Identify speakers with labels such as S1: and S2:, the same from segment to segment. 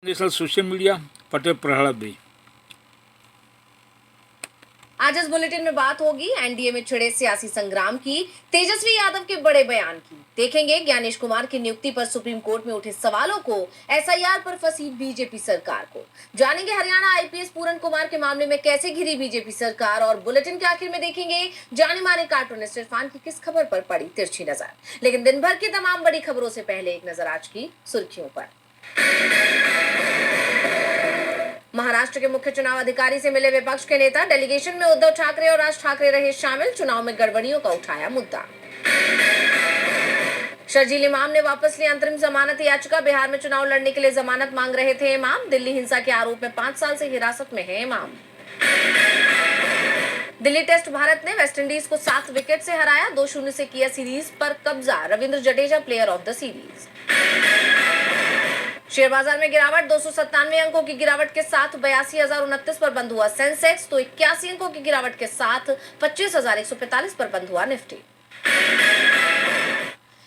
S1: Social media Patel Prahlad भाई।
S2: आज इस बुलेटिन में बात होगी एनडीए में छिड़े सियासी संग्राम की, तेजस्वी यादव के बड़े बयान की। देखेंगे ज्ञानेश कुमार की नियुक्ति पर सुप्रीम कोर्ट में उठे सवालों को, एसआईआर पर फंसी बीजेपी सरकार को। जानेंगे हरियाणा आईपीएस पूरन कुमार के मामले में कैसे घिरी बीजेपी सरकार। और बुलेटिन के आखिर में देखेंगे जाने माने कार्टूनिस्ट इरफान की किस खबर पर पड़ी तिरछी नजर। लेकिन दिन भर की तमाम बड़ी खबरों से पहले एक नजर आज की सुर्खियों पर। महाराष्ट्र के मुख्य चुनाव अधिकारी से मिले विपक्ष के नेता। डेलीगेशन में उद्धव ठाकरे और राज ठाकरे रहे शामिल। चुनाव में गड़बड़ियों का उठाया मुद्दा। शर्जील इमाम ने वापस ली अंतरिम जमानत याचिका। बिहार में चुनाव लड़ने के लिए जमानत मांग रहे थे इमाम। दिल्ली हिंसा के आरोप में 5 साल से हिरासत में है इमाम। दिल्ली टेस्ट भारत ने वेस्टइंडीज को 7 विकेट से हराया। 2-0 से किया सीरीज पर कब्जा। Ravindra Jadeja player of the series. Share बाजार में गिरावट। 297 अंकों की गिरावट के साथ 82,029 पर बंद हुआ सेंसेक्स। तो 81 अंकों की गिरावट के साथ 25,145 पर बंद हुआ निफ्टी।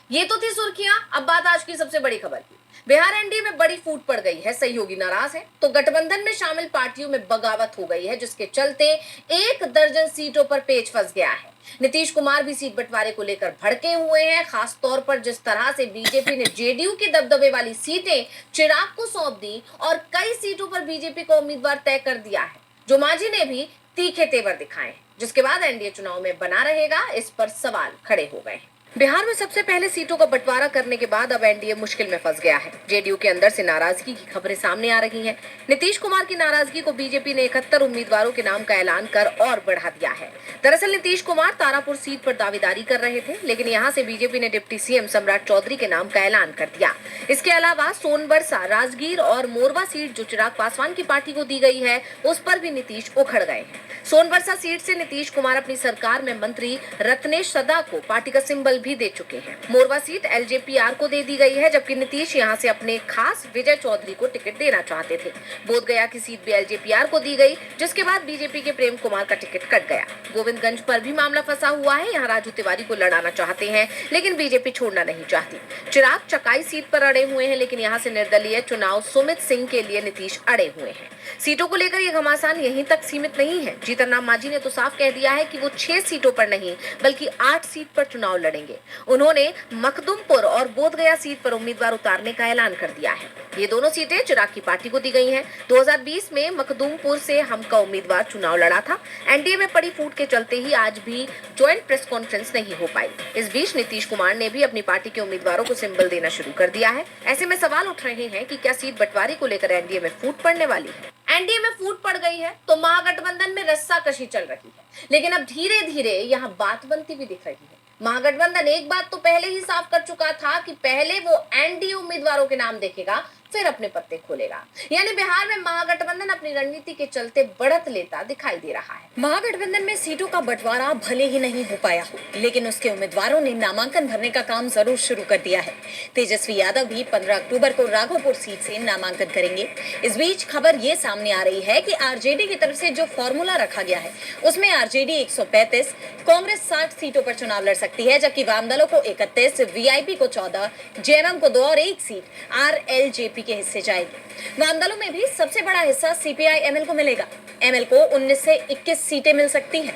S2: ये तो थी सुर्खियां। अब बात आज की सबसे बड़ी खबर की। बिहार एनडीए में बड़ी फूट पड़ गई है। सहयोगी नाराज है तो गठबंधन में शामिल पार्टियों में बगावत हो गई है, जिसके चलते 1 दर्जन सीटों पर पेच फंस गया है। नीतीश कुमार भी सीट बंटवारे को लेकर भड़के हुए हैं। खास तौर पर जिस तरह से बीजेपी ने जेडीयू की दबदबे वाली सीटें चिराग को सौंप दी और कई सीटों पर बीजेपी का उम्मीदवार तय कर दिया है, जो मांझी ने भी तीखे तेवर दिखाए हैं, जिसके बाद एनडीए चुनाव में बना रहेगा, इस पर सवाल खड़े हो गए हैं। बिहार में सबसे पहले सीटों का बंटवारा करने के बाद अब एनडीए मुश्किल में फंस गया है। जेडीयू के अंदर से नाराजगी की खबरें सामने आ रही हैं। नीतीश कुमार की नाराजगी को बीजेपी ने 71 उम्मीदवारों के नाम का ऐलान कर और बढ़ा दिया है। दरअसल नीतीश कुमार तारापुर सीट पर दावेदारी कर रहे थे, लेकिन यहां से बीजेपी ने डिप्टी सीएम सम्राट चौधरी के नाम का ऐलान कर दिया। इसके अलावा सोनबरसा, राजगीर और मोरवा सीट जो चिराग पासवान की पार्टी को दी गई है, उस पर भी नीतीश उखड़ गए हैं। सोनबरसा सीट से नीतीश कुमार अपनी सरकार में मंत्री रत्नेश सदा को पार्टी का सिंबल भी दे चुके हैं। मोरवा सीट एलजेपीआर को दे दी गई है, जबकि नीतीश यहां से अपने खास विजय चौधरी को टिकट देना चाहते थे। बोधगया की सीट भी एलजेपीआर को दी गई, जिसके बाद बीजेपी के प्रेम कुमार का टिकट कट गया। गोविंदगंज पर भी मामला फंसा हुआ है। यहाँ राजू तिवारी को लड़ाना चाहते हैं, लेकिन बीजेपी छोड़ना नहीं चाहती। चिराग चकाई सीट पर अड़े हुए हैं, लेकिन यहाँ से निर्दलीय चुनाव सुमित सिंह के लिए नीतीश अड़े हुए हैं। सीटों को लेकर यह घमासान यहीं तक सीमित नहीं है। जीतनराम मांझी ने तो साफ कह दिया है कि वो 6 सीटों पर नहीं बल्कि 8 सीट पर चुनाव लड़ेंगे। उन्होंने मखदुमपुर और बोधगया सीट पर उम्मीदवार उतारने का ऐलान कर दिया है। ये दोनों सीटें चिराग की पार्टी को दी गई हैं। 2020 में मखदुमपुर से हम का उम्मीदवार चुनाव लड़ा था। एनडीए में पड़ी फूट के चलते ही आज भी ज्वाइंट प्रेस कॉन्फ्रेंस नहीं हो पाई। इस बीच नीतीश कुमार ने भी अपनी पार्टी के उम्मीदवारों को सिंबल देना शुरू कर दिया है। ऐसे में सवाल उठ रहे हैं कि क्या सीट बंटवारे को लेकर एनडीए में फूट पड़ने वाली है। एनडीए में फूट पड़ गई है तो महागठबंधन में रस्साकशी चल रही है, लेकिन अब धीरे धीरे यहाँ बात बनती भी दिख रही है। महागठबंधन एक बात तो पहले ही साफ कर चुका था कि पहले वो एनडीए उम्मीदवारों के नाम देखेगा, फिर अपने पत्ते खोलेगा। यानी बिहार में महागठबंधन अपनी रणनीति के चलते बढ़त लेता दिखाई दे रहा है। महागठबंधन में सीटों का बंटवारा भले ही नहीं हो पाया हो, लेकिन उसके उम्मीदवारों ने नामांकन भरने का काम जरूर शुरू कर दिया है। तेजस्वी यादव भी 15 अक्टूबर को राघोपुर सीट से नामांकन करेंगे। इस बीच खबर ये सामने आ रही है कि आरजेडी की तरफ से जो फॉर्मूला रखा गया है, उसमें आरजेडी 135, कांग्रेस 60 सीटों पर चुनाव लड़ सकती है, जबकि वामदलों को 31, वीआईपी को 14, जेएमएम को 2 और 1 सीट आरएलजेपी के हिस्से जाएगी। वामदलों में भी सबसे बड़ा हिस्सा सीपीआई एमएल को मिलेगा। एमएल को 19 से 21 सीटें मिल सकती हैं।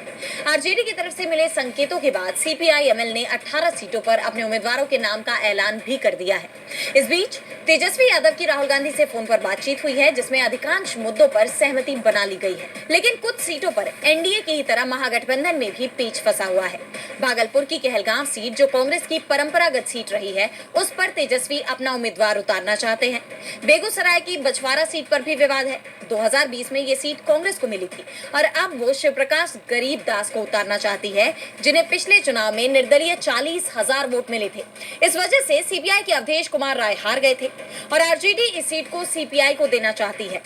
S2: आरजेडी की तरफ से मिले संकेतों के बाद सीपीआई एमएल ने 18 सीटों पर अपने उम्मीदवारों के नाम का ऐलान भी कर दिया है। इस बीच तेजस्वी यादव की राहुल गांधी से फोन पर बातचीत हुई है, जिसमें अधिकांश मुद्दों पर सहमति बना ली गई है, लेकिन कुछ सीटों पर एनडीए की ही तरह महागठबंधन में भी पेच फंसा हुआ है। भागलपुर की कहलगांव सीट जो कांग्रेस की परंपरागत सीट रही है, उस पर तेजस्वी अपना उम्मीदवार उतारना चाहते हैं। बेगूसराय की बछवाड़ा सीट पर भी विवाद है। 2020 में ये सीट कांग्रेस को मिली थी और अब वो शिव प्रकाश गरीब दास को उतारना चाहती है, जिन्हें पिछले चुनाव में निर्दलीय 40,000 वोट मिले थे। इस वजह से सीपीआई के अवधेश कुमार राय हार गए थे और आरजेडी इस सीट को सीपीआई को देना चाहती है।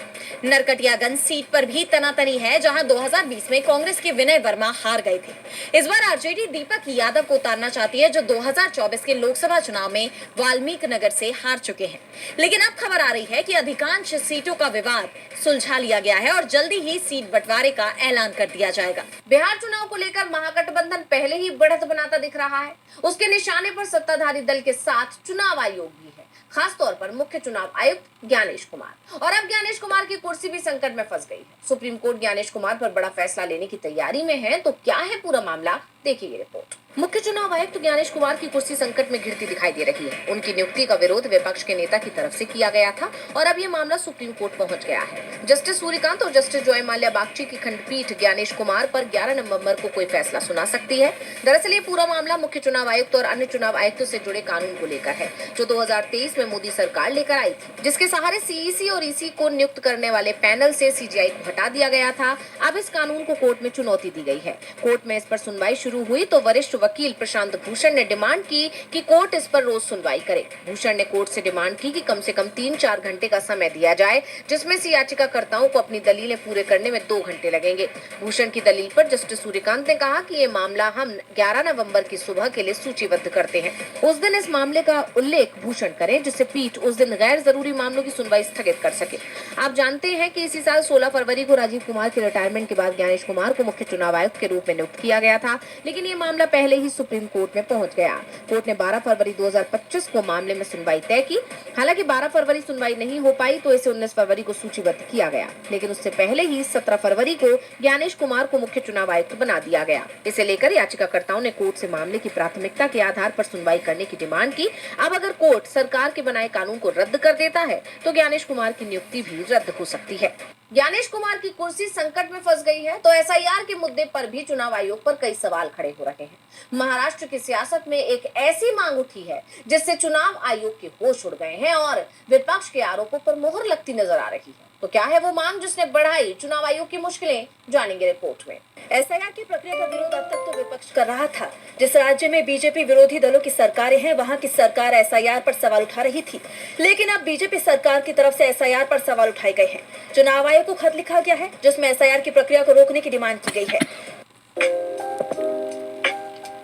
S2: नरकटियागंज सीट पर भी तनातनी है, जहां 2020 में कांग्रेस के विनय वर्मा हार गए थे। इस बार आरजेडी दीपक यादव को उतारना चाहती है, जो 2024 के लोकसभा चुनाव में वाल्मीकि नगर से हार चुके हैं। लेकिन अब खबर आ रही है कि अधिकांश सीटों का विवाद सुलझा लिया गया है और जल्दी ही सीट बंटवारे का ऐलान कर दिया जाएगा। बिहार चुनाव को लेकर महागठबंधन पहले ही बढ़त बनाता दिख रहा है। उसके निशाने पर सत्ताधारी दल के साथ चुनाव आयोग भी है। खास तौर पर मुख्य चुनाव आयुक्त ज्ञानेश कुमार। और अब ज्ञानेश कुमार की कुर्सी भी संकट में फंस गई है। सुप्रीम कोर्ट ज्ञानेश कुमार पर बड़ा फैसला लेने की तैयारी में है, तो क्या है पूरा मामला, देखिए रिपोर्ट। मुख्य चुनाव आयुक्त ज्ञानेश कुमार की कुर्सी संकट में घिरती दिखाई दे रही है। उनकी नियुक्ति का विरोध विपक्ष के नेता की तरफ से किया गया था और अब ये मामला सुप्रीम कोर्ट पहुंच गया है। जस्टिस सूर्यकांत और जस्टिस जॉय माल्या बागची की खंडपीठ ज्ञानेश कुमार पर 11 नवंबर को कोई फैसला सुना सकती है। दरअसल ये पूरा मामला मुख्य चुनाव आयुक्त और अन्य चुनाव आयुक्तों से जुड़े कानून को लेकर है, जो 2023 में मोदी सरकार लेकर आई थी, जिसके सहारे सीईसी और ईसी को नियुक्त करने वाले पैनल से सीजीआई को हटा दिया गया था। अब इस कानून को कोर्ट में चुनौती दी गई है। कोर्ट में इस पर सुनवाई शुरू हुई तो वरिष्ठ वकील प्रशांत भूषण ने डिमांड की कि कोर्ट इस पर रोज सुनवाई करे। भूषण ने कोर्ट से डिमांड की कि कम से कम 3-4 घंटे का समय दिया जाए, जिसमें से याचिकाकर्ताओं को अपनी दलीलें पूरे करने में 2 घंटे लगेंगे। भूषण की दलील पर जस्टिस सूर्यकांत ने कहा कि ये मामला हम 11 नवंबर की सुबह के लिए सूचीबद्ध करते हैं। उस दिन इस मामले का उल्लेख भूषण करें, जिससे पीठ उस दिन गैर जरूरी मामलों की सुनवाई स्थगित कर सके। आप जानते हैं कि इसी साल 16 फरवरी को राजीव कुमार के रिटायरमेंट के बाद ज्ञानेश कुमार को मुख्य चुनाव आयुक्त के रूप में नियुक्त किया गया था, लेकिन ये मामला पहले ही सुप्रीम कोर्ट में पहुंच गया। कोर्ट ने 12 फरवरी 2025 को मामले में सुनवाई तय की। हालांकि 12 फरवरी सुनवाई नहीं हो पाई तो इसे 19 फरवरी को सूचीबद्ध किया गया, लेकिन उससे पहले ही 17 फरवरी को ज्ञानेश कुमार को मुख्य चुनाव आयुक्त बना दिया गया। इसे लेकर याचिकाकर्ताओं ने कोर्ट से मामले की प्राथमिकता के आधार पर सुनवाई करने की डिमांड की। अब अगर कोर्ट सरकार के बनाए कानून को रद्द कर देता है तो ज्ञानेश कुमार की नियुक्ति भी रद्द हो सकती है। ज्ञानेश कुमार की कुर्सी संकट में फंस गई है तो एसआईआर के मुद्दे पर भी चुनाव आयोग पर कई सवाल खड़े हो रहे हैं। महाराष्ट्र की सियासत में एक ऐसी मांग उठी है जिससे चुनाव आयोग के होश उड़ गए हैं और विपक्ष के आरोपों पर मोहर लगती नजर आ रही है। तो क्या है वो मांग जिसने बढ़ाई चुनाव आयोग की मुश्किलें, जानेंगे रिपोर्ट में।
S3: एसआईआर की प्रक्रिया का विरोध अब तक तो विपक्ष कर रहा था। जिस राज्य में बीजेपी विरोधी दलों की सरकारें हैं, वहां की सरकार एसआईआर पर सवाल उठा रही थी, लेकिन अब बीजेपी सरकार की तरफ से एसआईआर पर सवाल उठाए गए हैं। चुनाव आयोग को खत लिखा गया है जिसमें एसआईआर की प्रक्रिया को रोकने की डिमांड की गई है।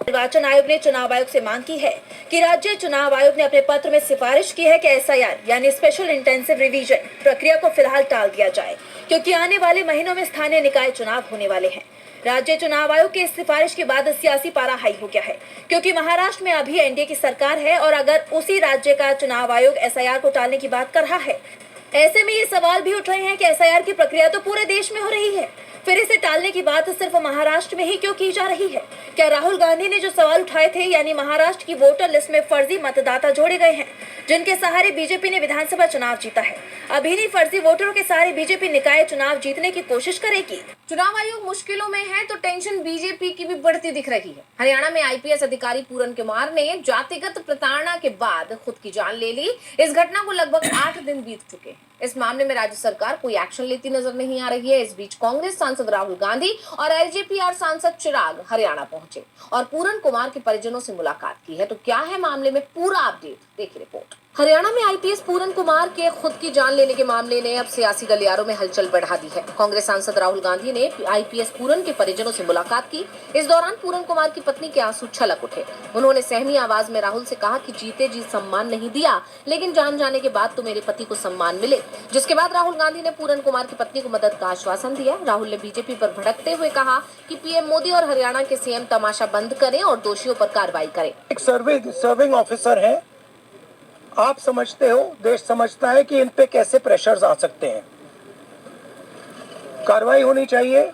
S3: निर्वाचन आयोग ने चुनाव आयोग से मांग की है कि राज्य चुनाव आयोग ने अपने पत्र में सिफारिश की है कि एसआईआर यानी स्पेशल इंटेंसिव रिवीजन प्रक्रिया को फिलहाल टाल दिया जाए, क्योंकि आने वाले महीनों में स्थानीय निकाय चुनाव होने वाले हैं। राज्य चुनाव आयोग की इस सिफारिश के बाद सियासी पारा हाई हो गया है, क्योंकि महाराष्ट्र में अभी एनडीए की सरकार है और अगर उसी राज्य का चुनाव आयोग एसआईआर को टालने की बात कर रहा है, ऐसे में ये सवाल भी उठ रहे हैं कि एसआईआर की प्रक्रिया तो पूरे देश में हो रही है, फिर इसे टालने की बात सिर्फ महाराष्ट्र में ही क्यों की जा रही है? क्या राहुल गांधी ने जो सवाल उठाए थे, यानी महाराष्ट्र की वोटर लिस्ट में फर्जी मतदाता जोड़े गए हैं जिनके सहारे बीजेपी ने विधानसभा चुनाव जीता है, अब इन्हीं फर्जी वोटरों के सहारे बीजेपी निकाय चुनाव जीतने की कोशिश करेगी?
S2: चुनाव आयोग मुश्किलों में है तो टेंशन बीजेपी की भी बढ़ती दिख रही है। हरियाणा में आईपीएस अधिकारी पूरन कुमार ने जातिगत प्रताड़ना के बाद खुद की जान ले ली। इस घटना को लगभग 8 दिन बीत चुके हैं। इस मामले में राज्य सरकार कोई एक्शन लेती नजर नहीं आ रही है। इस बीच कांग्रेस सांसद राहुल गांधी और एलजेपीआर सांसद चिराग हरियाणा पहुंचे और पूरन कुमार के परिजनों से मुलाकात की है। तो क्या है मामले में पूरा अपडेट, देखिए रिपोर्ट। हरियाणा में आईपीएस पूरन कुमार के खुद की जान लेने के मामले ने अब सियासी गलियारों में हलचल बढ़ा दी है। कांग्रेस सांसद राहुल गांधी ने आईपीएस पूरन के परिजनों से मुलाकात की। इस दौरान पूरन कुमार की पत्नी के आंसू छलक उठे। उन्होंने सहमी आवाज में राहुल से कहा कि जीते जी सम्मान नहीं दिया, लेकिन जान जाने के बाद तो मेरे पति को सम्मान मिले। जिसके बाद राहुल गांधी ने पूरन कुमार की पत्नी को मदद का आश्वासन दिया। राहुल ने बीजेपी पर भड़कते हुए कहा कि पीएम मोदी और हरियाणा के सीएम तमाशा बंद करें और दोषियों पर कार्रवाई करें।
S4: एक सर्विंग ऑफिसर है, आप समझते हो, देश समझता है कि इन पे कैसे प्रेशर्स आ सकते हैं। कार्रवाई होनी चाहिए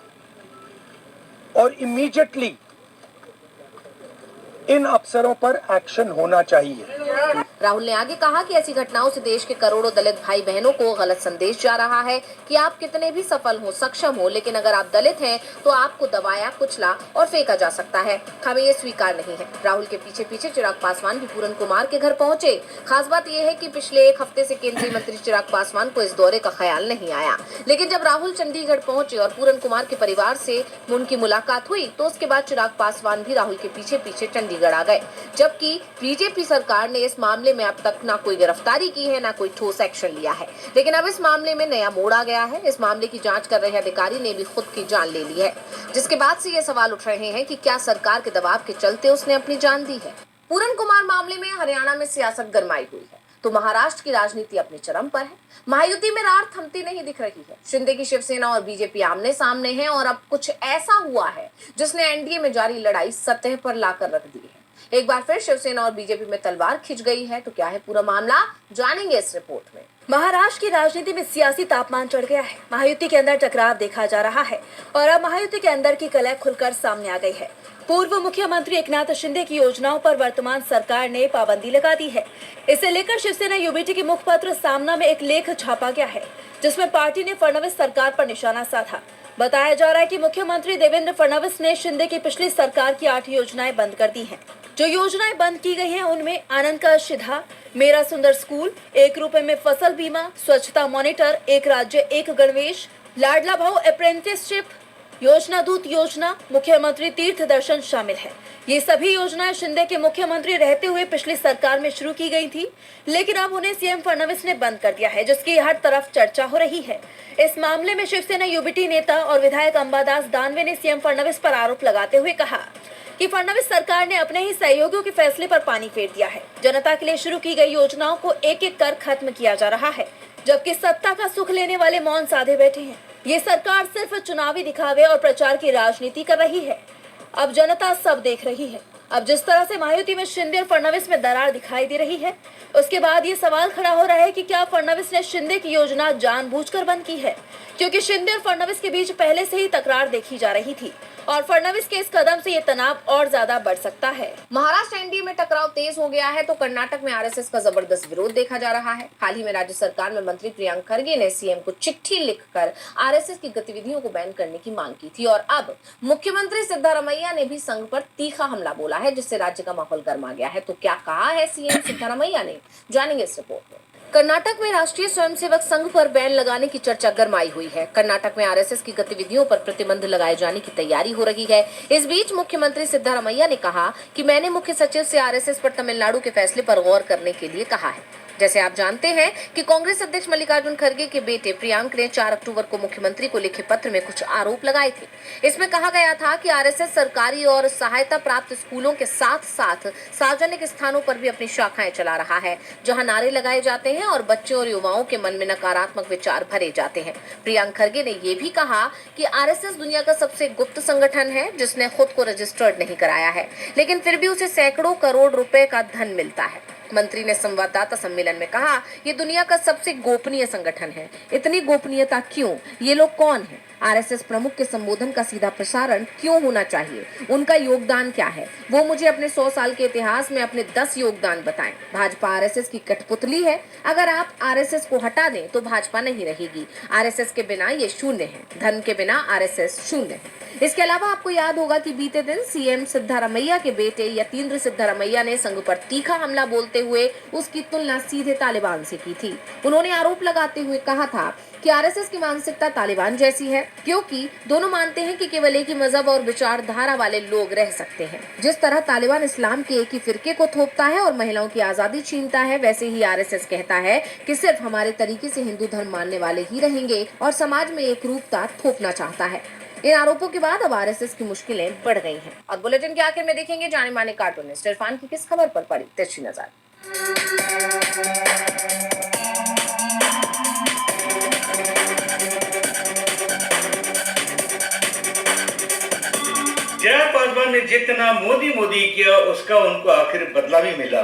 S4: और इमीडिएटली इन अफसरों पर एक्शन होना चाहिए।
S2: राहुल ने आगे कहा कि ऐसी घटनाओं से देश के करोड़ों दलित भाई बहनों को गलत संदेश जा रहा है कि आप कितने भी सफल हो, सक्षम हो, लेकिन अगर आप दलित हैं तो आपको दबाया, कुचला और फेंका जा सकता है। हमें ये स्वीकार नहीं है। राहुल के पीछे पीछे चिराग पासवान भी पूरन कुमार के घर पहुंचे। खास बात यह है कि पिछले 1 हफ्ते से केंद्रीय मंत्री चिराग पासवान को इस दौरे का ख्याल नहीं आया, लेकिन जब राहुल चंडीगढ़ पहुंचे और पूरन कुमार के परिवार से उनकी मुलाकात हुई तो उसके बाद चिराग पासवान भी राहुल के पीछे पीछे चंडीगढ़ आ गए। जबकि बीजेपी सरकार ने इस मामले में अब तक ना कोई गिरफ्तारी की है, ना कोई ठोस एक्शन लिया है। लेकिन अब इस मामले में नया मोड़ आ गया है। इस मामले की जांच कर रहे अधिकारी ने भी खुद की जान ले ली है, जिसके बाद से ये सवाल उठ रहे हैं कि क्या सरकार के दबाव के चलते उसने अपनी जान दी है। पूरन कुमार मामले में हरियाणा में सियासत गरमाई हुई है तो महाराष्ट्र की राजनीति अपने चरम पर है। महायुति में रार थमती नहीं दिख रही है। शिंदे की शिवसेना और बीजेपी आमने सामने हैं और अब कुछ ऐसा हुआ है जिसने एनडीए में जारी लड़ाई सतह पर लाकर रख दी है। एक बार फिर शिवसेना और बीजेपी में तलवार खिंच गई है, तो क्या है पूरा मामला, जानेंगे इस रिपोर्ट में।
S3: महाराष्ट्र की राजनीति में सियासी तापमान चढ़ गया है। महायुति के अंदर टकराव देखा जा रहा है और अब महायुति के अंदर की कलह खुलकर सामने आ गई है। पूर्व मुख्यमंत्री एकनाथ शिंदे की योजनाओं पर वर्तमान सरकार ने पाबंदी लगा दी है। इसे लेकर शिवसेना यूबीटी के मुखपत्र सामना में एक लेख छापा गया है, जिसमें पार्टी ने फडणवीस सरकार पर निशाना साधा। बताया जा रहा है कि मुख्यमंत्री देवेंद्र फडणवीस ने शिंदे की पिछली सरकार की 8 योजनाएं बंद कर दी हैं। जो योजनाएं बंद की गई हैं उनमें आनंद का शिधा, मेरा सुंदर स्कूल, 1 रुपए में फसल बीमा, स्वच्छता मॉनिटर, एक राज्य एक गणवेश, लाडला भाऊ अप्रेंटिसशिप, योजना दूत योजना, मुख्यमंत्री तीर्थ दर्शन शामिल है। ये सभी योजनाएं शिंदे के मुख्यमंत्री रहते हुए पिछली सरकार में शुरू की गई थी, लेकिन अब उन्हें सीएम फडणवीस ने बंद कर दिया है, जिसकी हर तरफ चर्चा हो रही है। इस मामले में शिवसेना यूबीटी नेता और विधायक अंबादास दानवे ने सीएम फडणवीस पर आरोप लगाते हुए कहा कि फडणवीस सरकार ने अपने ही सहयोगियों के फैसले पर पानी फेर दिया है। जनता के लिए शुरू की गई योजनाओं को एक एक कर खत्म किया जा रहा है, जबकि सत्ता का सुख लेने वाले मौन साधे बैठे हैं। ये सरकार सिर्फ चुनावी दिखावे और प्रचार की राजनीति कर रही है। अब जनता सब देख रही है। अब जिस तरह से महायुति में शिंदे और फडणवीस में दरार दिखाई दे रही है, उसके बाद ये सवाल खड़ा हो रहा है कि क्या फडणवीस ने शिंदे की योजना जानबूझकर बंद की है, क्योंकि शिंदे और फडणवीस के बीच पहले से ही तकरार देखी जा रही थी और फडणवीस के इस कदम से ये तनाव और ज्यादा बढ़ सकता है।
S2: महाराष्ट्र एनडीए में टकराव तेज हो गया है, तो कर्नाटक में आरएसएस का जबरदस्त विरोध देखा जा रहा है। हाल ही में राज्य सरकार में मंत्री प्रियंक खरगे ने सीएम को चिट्ठी लिखकर आरएसएस की गतिविधियों को बैन करने की मांग की थी और अब मुख्यमंत्री सिद्धारमैया ने भी संघ पर तीखा हमला बोला है, जिससे राज्य का माहौल गर्मा गया है। तो क्या कहा है सीएम सिद्धारमैया ने, जानेंगे इस रिपोर्ट में। कर्नाटक में राष्ट्रीय स्वयंसेवक संघ पर बैन लगाने की चर्चा गरमाई हुई है। कर्नाटक में आरएसएस की गतिविधियों पर प्रतिबंध लगाए जाने की तैयारी हो रही है। इस बीच मुख्यमंत्री सिद्धारमैया ने कहा कि मैंने मुख्य सचिव से आरएसएस पर तमिलनाडु के फैसले पर गौर करने के लिए कहा है। जैसे आप जानते हैं कि कांग्रेस अध्यक्ष मल्लिकार्जुन खड़गे के बेटे प्रियंक ने 4 अक्टूबर को मुख्यमंत्री को लिखे पत्र में कुछ आरोप लगाए थे। इसमें कहा गया था कि आरएसएस सरकारी और सहायता प्राप्त स्कूलों के साथ साथ सार्वजनिक स्थानों पर भी अपनी शाखाएं चला रहा है, जहां नारे लगाए जाते हैं और बच्चों और युवाओं के मन में नकारात्मक विचार भरे जाते हैं। प्रियंक खड़गे ने यह भी कहा कि आरएसएस दुनिया का सबसे गुप्त संगठन है, जिसने खुद को रजिस्टर्ड नहीं कराया है, लेकिन फिर भी उसे सैकड़ों करोड़ रुपए का धन मिलता है। मंत्री ने संवाददाता सम्मेलन में कहा, ये दुनिया का सबसे गोपनीय संगठन है। इतनी गोपनीयता क्यों? ये लोग कौन हैं? आरएसएस प्रमुख के संबोधन का सीधा प्रसारण क्यों होना चाहिए? उनका योगदान क्या है? वो मुझे अपने 100 साल के इतिहास में अपने 10 योगदान बताएं। भाजपा आरएसएस की कठपुतली है। अगर आप आरएसएस को हटा दें तो भाजपा नहीं रहेगी। आरएसएस के बिना ये शून्य है। धन के बिना आरएसएस शून्य है। इसके अलावा आपको याद होगा कि बीते दिन सीएम सिद्धारमैया के बेटे यतीन्द्र सिद्धारमैया ने संघ पर तीखा हमला बोलते हुए उसकी तुलना सीधे तालिबान से की थी। उन्होंने आरोप लगाते हुए कहा था कि आरएसएस की मानसिकता तालिबान जैसी है, क्योंकि दोनों मानते हैं कि केवल एक ही मजहब और विचारधारा वाले लोग रह सकते हैं। जिस तरह तालिबान इस्लाम के एक ही फिरके को थोपता है और महिलाओं की आजादी छीनता है, वैसे ही आरएसएस कहता है कि सिर्फ हमारे तरीके से हिंदू धर्म मानने वाले ही रहेंगे और समाज में एक रूपता थोपना चाहता है। इन आरोपों के बाद अब आरएसएस की मुश्किलें बढ़ गई हैं। और बुलेटिन के आखिर में देखेंगे जाने माने कार्टूनिस्ट इरफान की किस खबर पर पड़ी तिरछी नजर।
S5: जया पासवान ने जितना मोदी मोदी किया उसका उनको आखिर बदला भी मिला।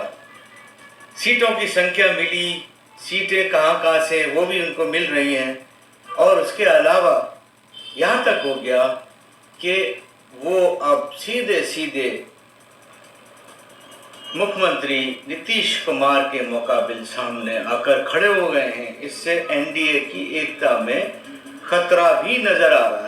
S5: सीटों की संख्या मिली, सीटें कहां से वो भी उनको मिल रही हैं और उसके अलावा यहाँ तक हो गया कि वो अब सीधे सीधे मुख्यमंत्री नीतीश कुमार के मुकाबिल सामने आकर खड़े हो गए हैं। इससे एनडीए की एकता में खतरा भी नजर आ रहा है।